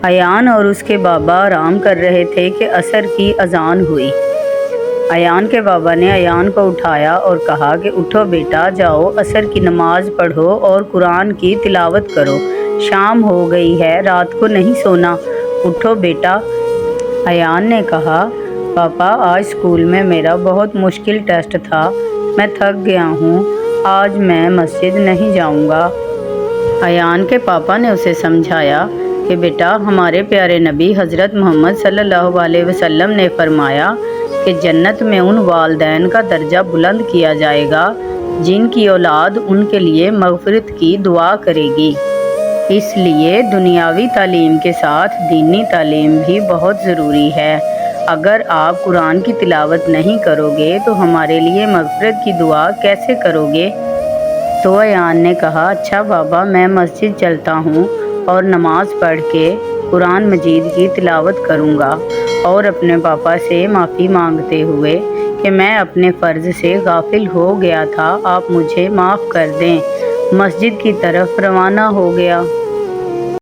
ایان اور اس کے بابا آرام کر رہے تھے کہ عصر کی اذان ہوئی۔ ایان کے بابا نے ایان کو اٹھایا اور کہا کہ اٹھو بیٹا، جاؤ عصر کی نماز پڑھو اور قرآن کی تلاوت کرو، شام ہو گئی ہے، رات کو نہیں سونا، اٹھو بیٹا۔ ایان نے کہا، پاپا آج اسکول میں میرا بہت مشکل ٹیسٹ تھا، میں تھک گیا ہوں، آج میں مسجد نہیں جاؤں گا۔ ایان کے پاپا نے اسے سمجھایا کہ بیٹا، ہمارے پیارے نبی حضرت محمد صلی اللہ علیہ وسلم نے فرمایا کہ جنت میں ان والدین کا درجہ بلند کیا جائے گا جن کی اولاد ان کے لیے مغفرت کی دعا کرے گی۔ اس لیے دنیاوی تعلیم کے ساتھ دینی تعلیم بھی بہت ضروری ہے۔ اگر آپ قرآن کی تلاوت نہیں کرو گے تو ہمارے لیے مغفرت کی دعا کیسے کرو گے؟ تو ایان نے کہا، اچھا بابا، میں مسجد چلتا ہوں اور نماز پڑھ کے قرآن مجید کی تلاوت کروں گا اور اپنے پاپا سے معافی مانگتے ہوئے کہ میں اپنے فرض سے غافل ہو گیا تھا، آپ مجھے معاف کر دیں، مسجد کی طرف روانہ ہو گیا۔